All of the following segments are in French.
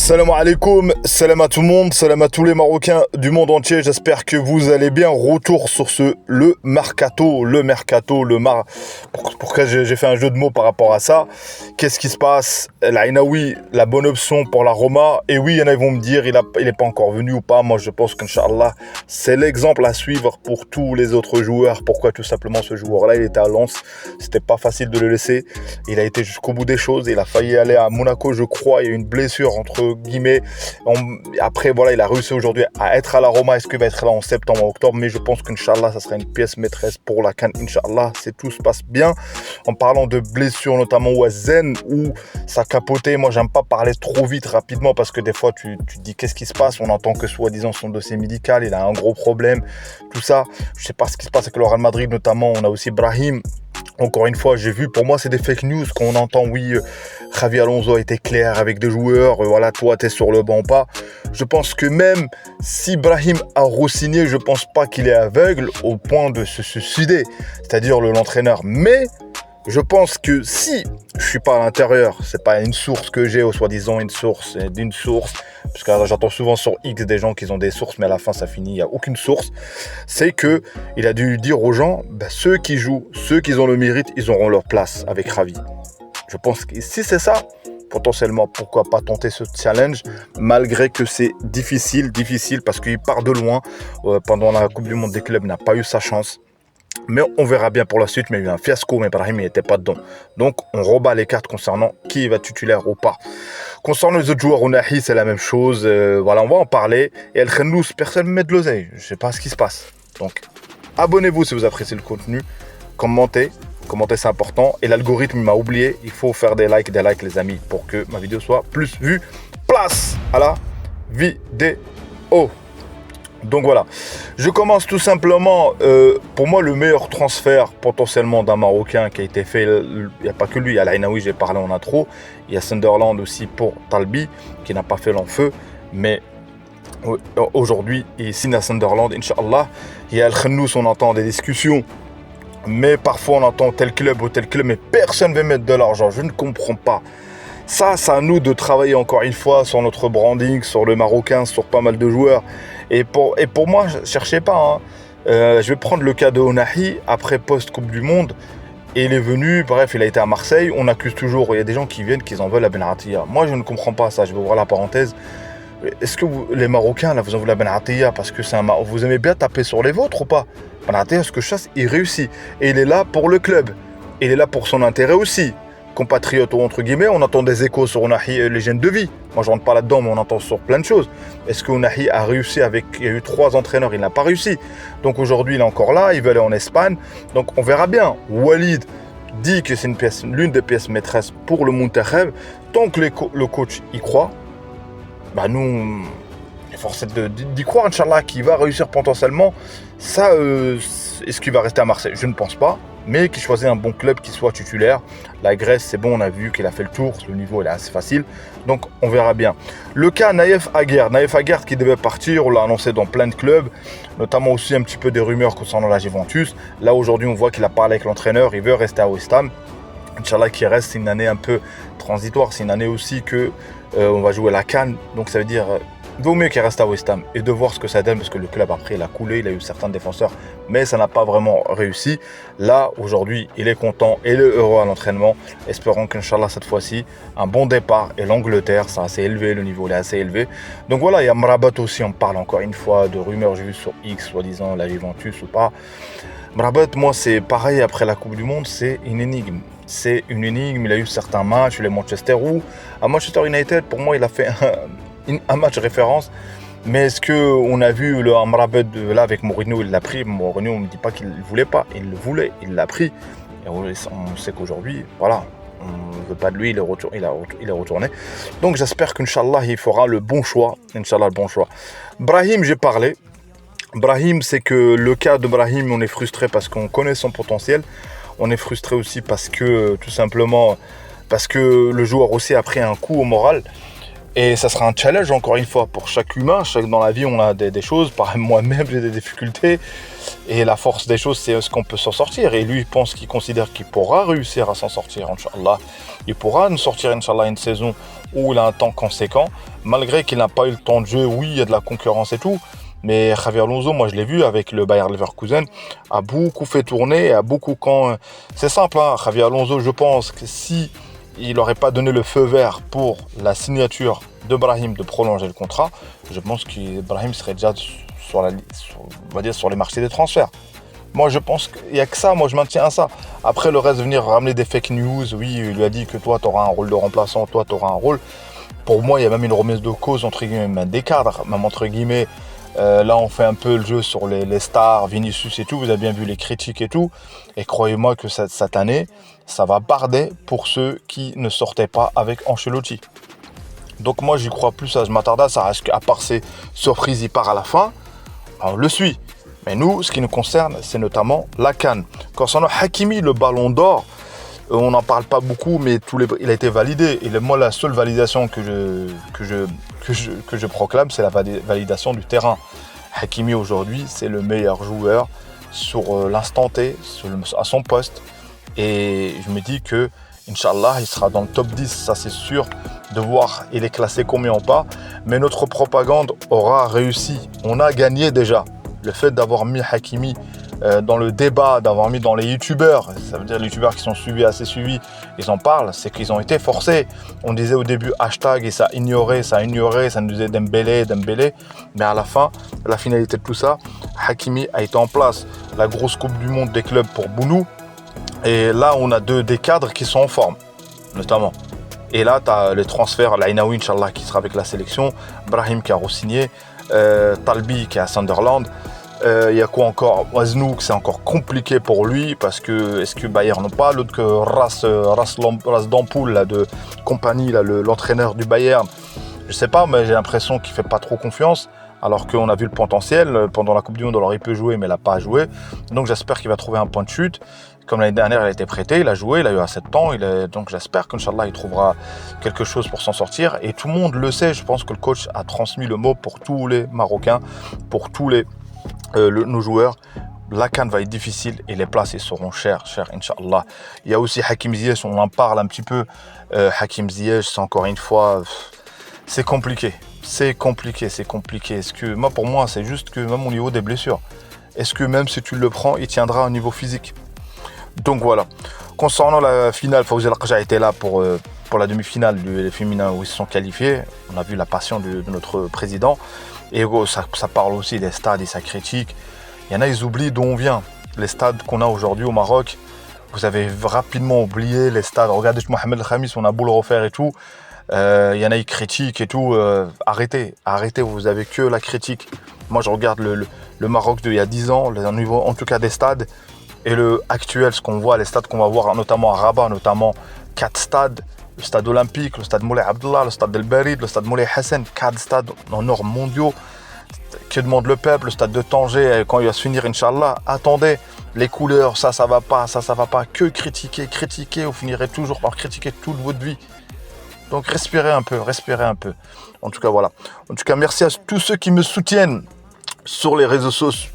Salam alaikum, salam à tout le monde, salam à tous les Marocains du monde entier. J'espère que vous allez bien. Retour sur le mercato. Pourquoi j'ai fait un jeu de mots par rapport à ça? Qu'est-ce qui se passe? L'Ainaoui, la bonne option pour la Roma. Et oui, il y en a qui vont me dire, il est pas encore venu ou pas. Moi, je pense qu'Inch'Allah, c'est l'exemple à suivre pour tous les autres joueurs. Pourquoi tout simplement ce joueur-là, il était à Lens. C'était pas facile de le laisser. Il a été jusqu'au bout des choses. Il a failli aller à Monaco, je crois. Il y a eu une blessure entre guillemets. Après, voilà, il a réussi aujourd'hui à être à la Roma. Est-ce qu'il va être là en septembre, en octobre? Mais je pense qu'Inch'Allah, ça sera une pièce maîtresse pour la CAN. Inch'Allah, si tout se passe bien. En parlant de blessures, notamment au Zen, où ça capotait. Moi, j'aime pas parler trop vite, rapidement, parce que des fois, tu te dis qu'est-ce qui se passe? On entend que soi-disant son dossier médical, il a un gros problème. Tout ça, je sais pas ce qui se passe avec le Real Madrid, notamment. On a aussi Brahim. Encore une fois, j'ai vu, pour moi, c'est des fake news qu'on entend. Oui, Xavi Alonso a été clair avec des joueurs. Voilà, toi, t'es sur le banc ou pas. Je pense que même si Brahim a re-signé, je pense pas qu'il est aveugle au point de se suicider. C'est-à-dire l'entraîneur. Mais je pense que si je suis pas à l'intérieur, c'est pas une source que j'ai, ou soi-disant une source d'une source, parce que j'entends souvent sur X des gens qui ont des sources, mais à la fin ça finit, il n'y a aucune source, c'est que il a dû dire aux gens, ceux qui jouent, ceux qui ont le mérite, ils auront leur place avec Xavi. Je pense que si c'est ça, potentiellement, pourquoi pas tenter ce challenge, malgré que c'est difficile, parce qu'il part de loin. Pendant la Coupe du Monde des clubs, il n'a pas eu sa chance. Mais on verra bien pour la suite. Mais il y a eu un fiasco, mais Brahim n'était pas dedans. Donc on rebat les cartes concernant qui va titulaire ou pas. Concernant les autres joueurs, Ounahi, c'est la même chose. Voilà, on va en parler. Et El Khenlous, personne ne met de l'oseille. Je ne sais pas ce qui se passe. Donc abonnez-vous si vous appréciez le contenu. Commentez, c'est important. Et l'algorithme m'a oublié. Il faut faire des likes, les amis, pour que ma vidéo soit plus vue. Place à la vidéo. Donc voilà, je commence tout simplement, pour moi le meilleur transfert potentiellement d'un Marocain qui a été fait, il n'y a pas que lui, il y a l'Ainaoui, j'ai parlé en intro, il y a Sunderland aussi pour Talbi qui n'a pas fait long feu, mais aujourd'hui il signe à Sunderland, Inch'Allah. Il y a El Khenlous, on entend des discussions, mais parfois on entend tel club ou tel club, mais personne ne veut mettre de l'argent, je ne comprends pas. Ça, c'est à nous de travailler encore une fois sur notre branding, sur le Marocain, sur pas mal de joueurs. Et pour moi, je ne cherchez pas. Je vais prendre le cas de Ounahi, après post-Coupe du Monde. Et il est venu, bref, il a été à Marseille. On accuse toujours, il y a des gens qui viennent, qui en veulent à Benatiya. Moi, je ne comprends pas ça, je vais ouvrir la parenthèse. Est-ce que les Marocains, là, vous en voulez à Benatiya parce que vous aimez bien taper sur les vôtres ou pas? Benatiya, ce que je chasse, il réussit. Et il est là pour le club. Il est là pour son intérêt aussi. Compatriotes ou entre guillemets, on entend des échos sur Ounahi, légende de vie. Moi je rentre pas là-dedans, mais on entend sur plein de choses. Est-ce que Ounahi a réussi il y a eu 3 entraîneurs, il n'a pas réussi. Donc aujourd'hui il est encore là, il veut aller en Espagne. Donc on verra bien. Walid dit que c'est l'une des pièces maîtresses pour le Muntakheb. Tant que le coach y croit, nous, il est forcé d'y croire, Inch'Allah, qu'il va réussir potentiellement. Ça, est-ce qu'il va rester à Marseille? Je ne pense pas. Mais qu'il choisit un bon club qui soit titulaire. La Grèce, c'est bon, on a vu qu'il a fait le tour. Le niveau, il est assez facile. Donc, on verra bien. Le cas Naïef Aguerd. Naïef Aguerd qui devait partir, on l'a annoncé dans plein de clubs. Notamment aussi un petit peu des rumeurs concernant la Juventus. Là, aujourd'hui, on voit qu'il a parlé avec l'entraîneur. Il veut rester à West Ham. Inch'Allah, qui reste, c'est une année un peu transitoire. C'est une année aussi que on va jouer la CAN. Donc, ça veut dire... vaut mieux qu'il reste à West Ham et de voir ce que ça donne, parce que le club après il a coulé, il a eu certains défenseurs, mais ça n'a pas vraiment réussi. Là aujourd'hui il est content et il est heureux à l'entraînement. Espérons qu'Inch'Allah cette fois-ci un bon départ. Et l'Angleterre, c'est assez élevé, le niveau est assez élevé. Donc voilà, il y a Mrabat aussi, on parle encore une fois de rumeurs, j'ai vu sur X, soi-disant la Juventus ou pas. Mrabat, moi c'est pareil, après la Coupe du Monde, c'est une énigme. C'est une énigme, il a eu certains matchs, les Manchester, où à Manchester United, pour moi il a fait un match référence. Mais est-ce qu'on a vu le Amrabat là avec Mourinho, il l'a pris? Mourinho, on ne me dit pas qu'il ne voulait pas, il le voulait, il l'a pris. Et on sait qu'aujourd'hui, voilà, on ne veut pas de lui, il est retourné. Donc j'espère qu'Inch'Allah, il fera le bon choix. Inch'Allah, le bon choix. Brahim, j'ai parlé. Brahim, c'est que le cas de Brahim, on est frustré parce qu'on connaît son potentiel. On est frustré aussi parce que, tout simplement, parce que le joueur aussi a pris un coup au moral. Et ça sera un challenge encore une fois pour chaque humain. Dans la vie on a des choses, par moi-même j'ai des difficultés. Et la force des choses, c'est est-ce qu'on peut s'en sortir. Et lui il considère qu'il pourra réussir à s'en sortir, Inch'Allah. Il pourra nous sortir, Inch'Allah, une saison où il a un temps conséquent. malgré qu'il n'a pas eu le temps de jeu. Oui, il y a de la concurrence et tout, mais Xavi Alonso, moi je l'ai vu avec le Bayer Leverkusen, a beaucoup fait tourner, a beaucoup quand... C'est simple, hein, Xavi Alonso, je pense que si il n'aurait pas donné le feu vert pour la signature de Brahim de prolonger le contrat, je pense qu'Ibrahim serait déjà on va dire sur les marchés des transferts. Moi, je pense qu'il n'y a que ça. Moi, je maintiens à ça. Après, le reste, venir ramener des fake news. Oui, il lui a dit que toi, tu auras un rôle de remplaçant. Toi, tu auras un rôle. Pour moi, il y a même une remise de cause, entre guillemets, même des cadres. Même entre guillemets, là, on fait un peu le jeu sur les stars, Vinicius et tout. Vous avez bien vu les critiques et tout. Et croyez-moi que cette année, ça va barder pour ceux qui ne sortaient pas avec Ancelotti. Donc moi, j'y crois plus. Je m'attarde à ça. À part ces surprises, il part à la fin. On le suit. Mais nous, ce qui nous concerne, c'est notamment la CAN. Concernant Hakimi, le ballon d'or, on n'en parle pas beaucoup, mais il a été validé. Et moi, la seule validation que je proclame, c'est la validation du terrain. Hakimi, aujourd'hui, c'est le meilleur joueur sur l'instant T, à son poste. Et je me dis que, Inch'Allah, il sera dans le top 10, ça c'est sûr, de voir il est classé combien ou pas. Mais notre propagande aura réussi. On a gagné déjà. Le fait d'avoir mis Hakimi dans le débat, d'avoir mis dans les youtubeurs, ça veut dire les youtubeurs qui sont suivis, assez suivis, ils en parlent, c'est qu'ils ont été forcés. On disait au début hashtag et ça ignorait, ça nous disait Dembélé. Mais à la fin, la finalité de tout ça, Hakimi a été en place. La grosse coupe du monde des clubs pour Bounou. Et là, on a des cadres qui sont en forme, notamment. Et là, tu as les transferts, l'Ainaoui, Inch'Allah, qui sera avec la sélection, Brahim qui a re-signé, Talbi qui est à Sunderland. Il y a quoi encore? Waznouk, c'est encore compliqué pour lui parce que est-ce que Bayern n'a pas l'autre que Ras Dampoul là, de compagnie, là, l'entraîneur du Bayern. Je sais pas, mais j'ai l'impression qu'il fait pas trop confiance. Alors qu'on a vu le potentiel pendant la Coupe du Monde, alors il peut jouer, mais il n'a pas joué. Donc j'espère qu'il va trouver un point de chute. Comme l'année dernière, il a été prêté, il a joué, il a eu assez de temps. Donc j'espère qu'Inch'Allah, il trouvera quelque chose pour s'en sortir. Et tout le monde le sait, je pense que le coach a transmis le mot pour tous les Marocains, pour tous nos joueurs. La CAN va être difficile et les places ils seront chères, Inch'Allah. Il y a aussi Hakim Ziyech, on en parle un petit peu. Hakim Ziyech, c'est encore une fois, c'est compliqué. C'est compliqué. Pour moi, c'est juste que même au niveau des blessures, est-ce que même si tu le prends, il tiendra au niveau physique? Donc voilà. Concernant la finale, Fawzi El Rajja était là pour la demi-finale du féminin où ils se sont qualifiés. On a vu la passion de notre président. Et ça parle aussi des stades et ça critique. Il y en a, ils oublient d'où on vient. Les stades qu'on a aujourd'hui au Maroc, vous avez rapidement oublié les stades. Regardez Mohamed El Khamis, on a beau le refaire et tout. Il y en a, ils critiquent et tout. Arrêtez, vous avez que la critique. Moi, je regarde le Maroc d'il y a 10 ans, le niveau, en tout cas des stades, et le actuel, ce qu'on voit, les stades qu'on va voir, notamment à Rabat, notamment 4 stades, le stade olympique, le stade Moulay Abdallah, le stade d'El Barid, le stade Moulay Hassan, 4 stades en normes mondiaux. Que demande le peuple? Le stade de Tanger, quand il va se finir, Inch'Allah, attendez, les couleurs, ça va pas, que critiquer, vous finirez toujours par critiquer toute votre vie. Donc respirez un peu. En tout cas, voilà. En tout cas, merci à tous ceux qui me soutiennent sur les réseaux sociaux,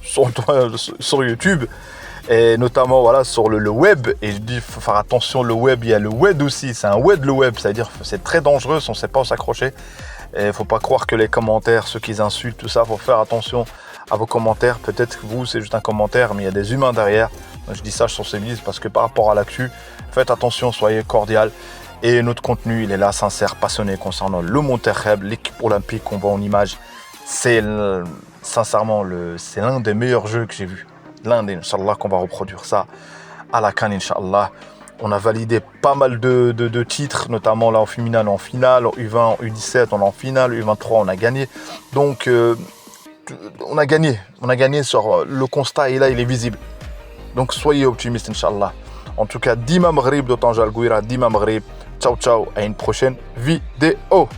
sur YouTube, et notamment voilà, sur le web. Et je dis, il faut faire attention, le web, il y a le web aussi, c'est un web le web, c'est-à-dire c'est très dangereux, on ne sait pas où s'accrocher. Et il ne faut pas croire que les commentaires, ceux qui insultent, tout ça, il faut faire attention à vos commentaires. Peut-être que vous, c'est juste un commentaire, mais il y a des humains derrière. Donc, je dis ça, je sensibilise parce que par rapport à l'actu, faites attention, soyez cordial. Et notre contenu, il est là, sincère, passionné concernant le Monterrey, l'équipe olympique qu'on voit en image. C'est sincèrement, c'est l'un des meilleurs jeux que j'ai vu. L'un des, Inch'Allah, qu'on va reproduire ça à la CAN, Inch'Allah. On a validé pas mal de titres, notamment là en féminin, en finale, en U20, en U17, on est en finale, U23, on a gagné. Donc, on a gagné sur le constat, et là, il est visible. Donc, soyez optimistes, Inch'Allah. En tout cas, Dima Maghrib de Tanger Al Gouira, Dima Maghrib. Ciao, ciao, à une prochaine vidéo.